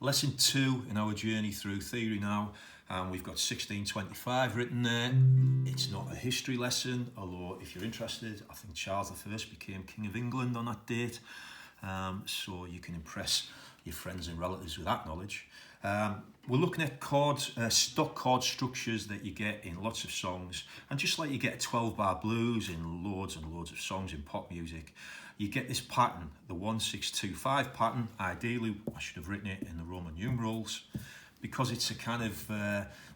Lesson 2 in our journey through theory now, and we've got 1625 written there. It's not a history lesson, although if you're interested, I think Charles I became King of England on that date, so you can impress your friends and relatives with that knowledge. We're looking at chords, stock chord structures that you get in lots of songs, and just like you get a 12-bar blues in loads and loads of songs in pop music, you get this pattern, the 1-6-2-5 pattern. Ideally, I should have written it in the Roman numerals, because it's a kind of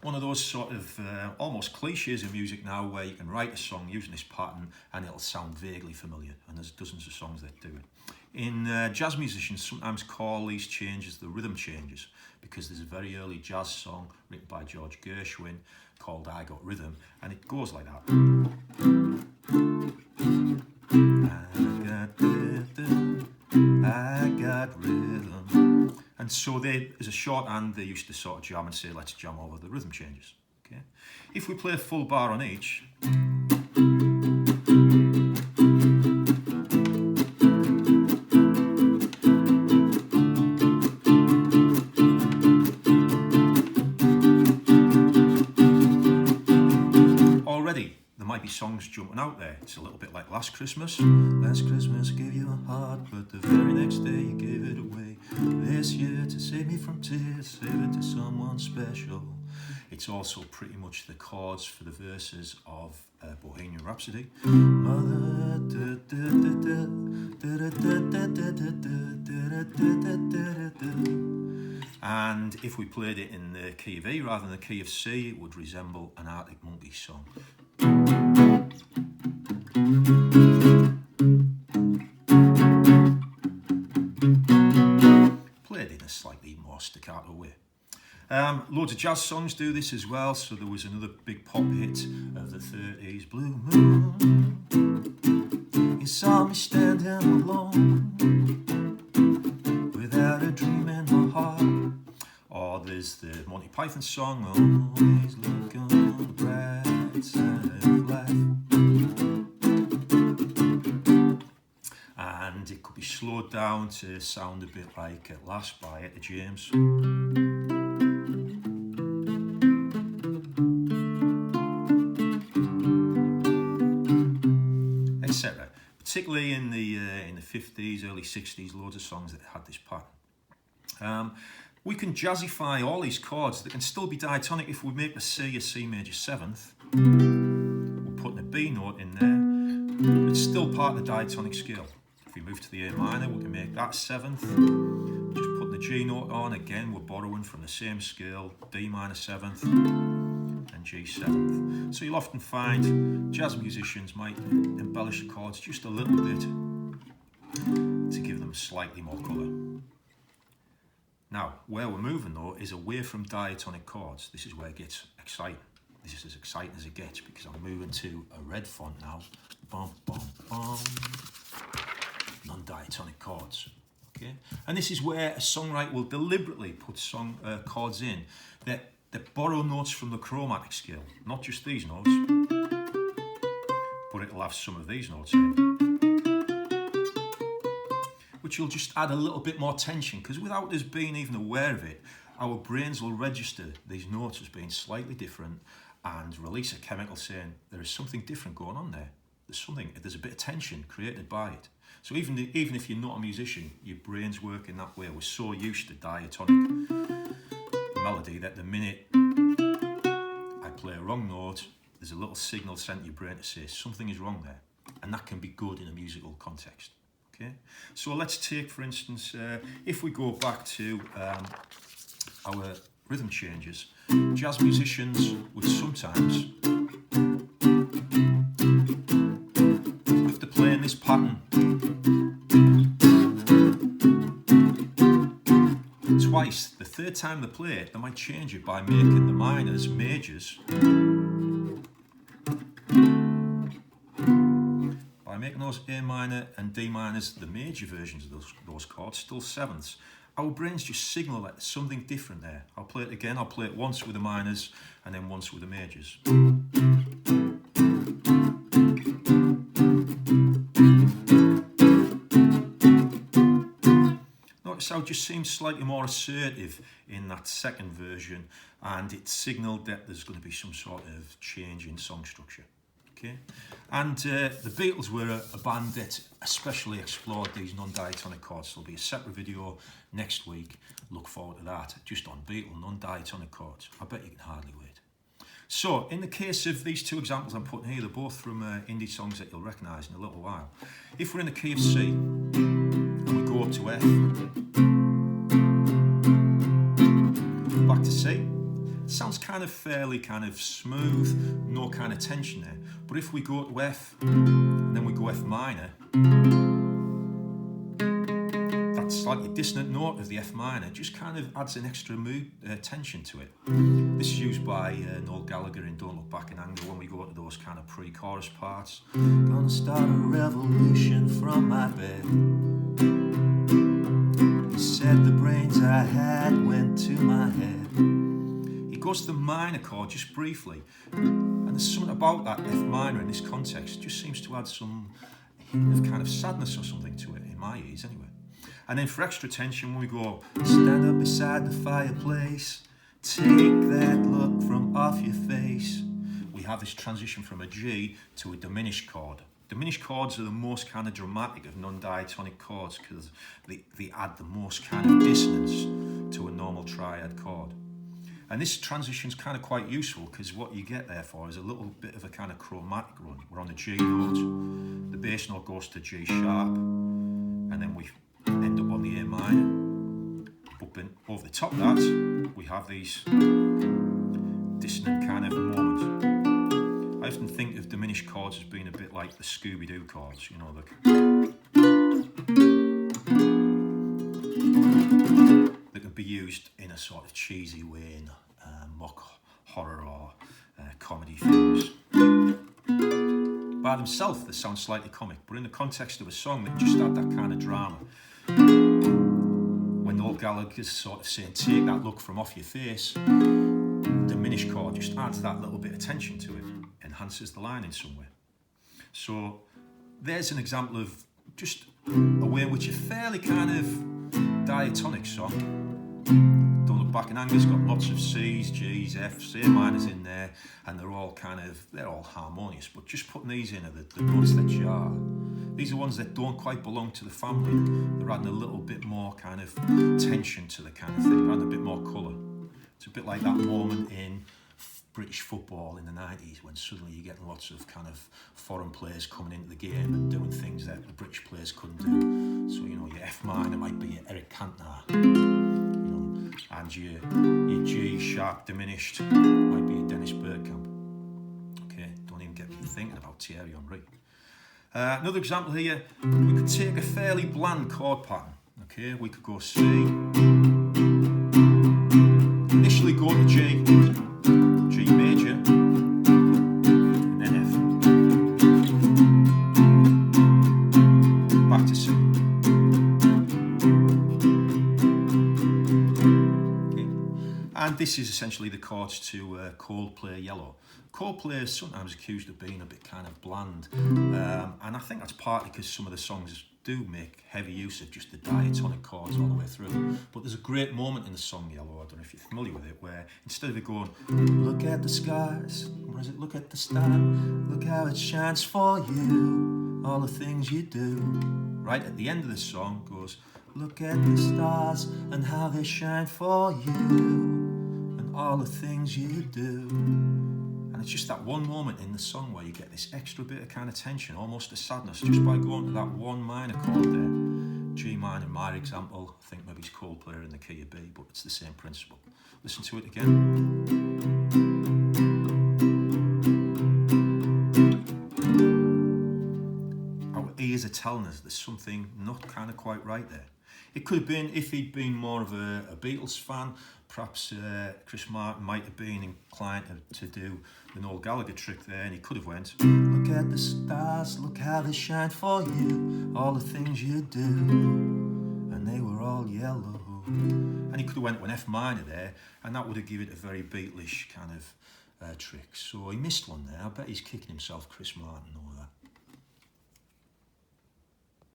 one of those sort of almost cliches in music now, where you can write a song using this pattern and it'll sound vaguely familiar, and there's dozens of songs that do it. In jazz musicians sometimes call these changes the rhythm changes, because there's a very early jazz song written by George Gershwin called I Got Rhythm, and it goes like that. I got rhythm. And so they, as a shorthand, they used to sort of jam and say, let's jam over the rhythm changes. Okay. If we play a full bar on each, already there might be songs jumping out there. It's a little bit like Last Christmas. Last Christmas I gave you a heart, but the very next day you gave it away. This year to save me from tears, save it to someone special. It's also pretty much the chords for the verses of Bohemian Rhapsody. Mother, and if we played it in the key of E rather than the key of C, it would resemble an Arctic Monkeys song. Played in a slightly more staccato way. Loads of jazz songs do this as well. So there was another big pop hit of the 30s, Blue Moon. You saw me standing alone, without a dream in my heart. Or there's the Monty Python song, always look on the bright side of life. And it could be slowed down to sound a bit like At Last by Etta James. Etc. Particularly in the 50s, early 60s, loads of songs that had this pattern. We can jazzify all these chords. They can still be diatonic. If we make the C a C major 7th, we're putting a B note in there. It's still part of the diatonic scale. If we move to the A minor, we can make that 7th. Just put the G note on. Again, we're borrowing from the same scale, D minor 7th and G 7th. So you'll often find jazz musicians might embellish the chords just a little bit to give them slightly more colour. Now, where we're moving though is away from diatonic chords. This is where it gets exciting. This is as exciting as it gets, because I'm moving to a red font now. Bum, bum, bum. Non-diatonic chords. Okay? And this is where a songwriter will deliberately put chords in that borrow notes from the chromatic scale. Not just these notes, but it'll have some of these notes in, which will just add a little bit more tension, because without us being even aware of it, our brains will register these notes as being slightly different and release a chemical saying there is something different going on there. There's a bit of tension created by it. So even if you're not a musician, your brain's working that way. We're so used to diatonic melody that the minute I play a wrong note, there's a little signal sent to your brain to say something is wrong there, and that can be good in a musical context. Okay, so let's take, for instance, if we go back to our rhythm changes, jazz musicians would sometimes, after playing this pattern twice, the third time they play it, they might change it by making the minors majors. By making those A minor and D minors the major versions of those chords, still 7ths, our brains just signal that there's something different there. I'll play it again. I'll play it once with the minors and then once with the majors. Notice sound just seems slightly more assertive in that second version, and it signalled that there's going to be some sort of change in song structure. Okay, and the Beatles were a band that especially explored these non-diatonic chords. There'll be a separate video next week. Look forward to that, just on Beatle non-diatonic chords. I bet you can hardly wait. So, in the case of these two examples I'm putting here, they're both from indie songs that you'll recognise in a little while. If we're in the key of C and we go up to F, back to C, it sounds kind of fairly kind of smooth, no kind of tension there. But if we go to F, and then we go F minor, that slightly dissonant note of the F minor just kind of adds an extra mood tension to it. This is used by Noel Gallagher in Don't Look Back in Anger when we go to those kind of pre-chorus parts. Gonna start a revolution from my bed. He said the brains I had went to my head. He goes to the minor chord just briefly, and there's something about that F minor in this context just seems to add some hint of kind of sadness or something to it, in my ears anyway. And then for extra tension, when we go, stand up beside the fireplace, take that look from off your face, we have this transition from a G to a diminished chord. Diminished chords are the most kind of dramatic of non-diatonic chords because they add the most kind of dissonance to a normal triad chord. And this transition is kind of quite useful because what you get there for is a little bit of a kind of chromatic run. We're on the G note, the bass note goes to G sharp, and then we end up on the A minor. But then over the top of that, we have these dissonant kind of moments. I often think of diminished chords as being a bit like the Scooby-Doo chords, you know, that can be used in a sort of cheesy way in mock horror or comedy films. By themselves, they sound slightly comic, but in the context of a song, they just add that kind of drama. When Noel Gallagher's sort of saying, take that look from off your face, diminished chord just adds that little bit of tension to it, enhances the line in some way. So there's an example of just a way in which a fairly kind of diatonic song, Don't Look Back in Anger's got lots of C's, G's, F's, A minors in there, and they're all harmonious, but just putting these in are the notes that jar. These are ones that don't quite belong to the family. They're adding a little bit more kind of tension to the kind of thing, they're adding a bit more colour. It's a bit like that moment in British football in the 90s when suddenly you're getting lots of kind of foreign players coming into the game and doing things that the British players couldn't do. So, you know, your F minor might be your Eric Cantona, you know, and your G sharp diminished might be your Dennis Bergkamp. Okay, don't even get me thinking about Thierry Henry. Another example here, we could take a fairly bland chord pattern. Okay, we could go C, initially go to G, G major, and then F. Back to C. Okay. And this is essentially the chords to Coldplay Yellow. Coldplay is sometimes accused of being a bit kind of bland, and I think that's partly because some of the songs do make heavy use of just the diatonic chords all the way through. But there's a great moment in the song Yellow, I don't know if you're familiar with it, where instead of it going, look at the skies, what is it, look at the star, look how it shines for you, all the things you do. Right at the end of the song goes, look at the stars and how they shine for you, and all the things you do. And it's just that one moment in the song where you get this extra bit of kind of tension, almost a sadness, just by going to that one minor chord there. G minor, my example, I think maybe it's Coldplay in the key of B, but it's the same principle. Listen to it again. Our ears are telling us there's something not kind of quite right there. It could have been, if he'd been more of a Beatles fan, perhaps Chris Martin might have been inclined to do the Noel Gallagher trick there, and he could have went, look at the stars, look how they shine for you, all the things you do, and they were all yellow. And he could have went with an F minor there, and that would have given it a very Beatlish kind of trick. So he missed one there. I bet he's kicking himself, Chris Martin,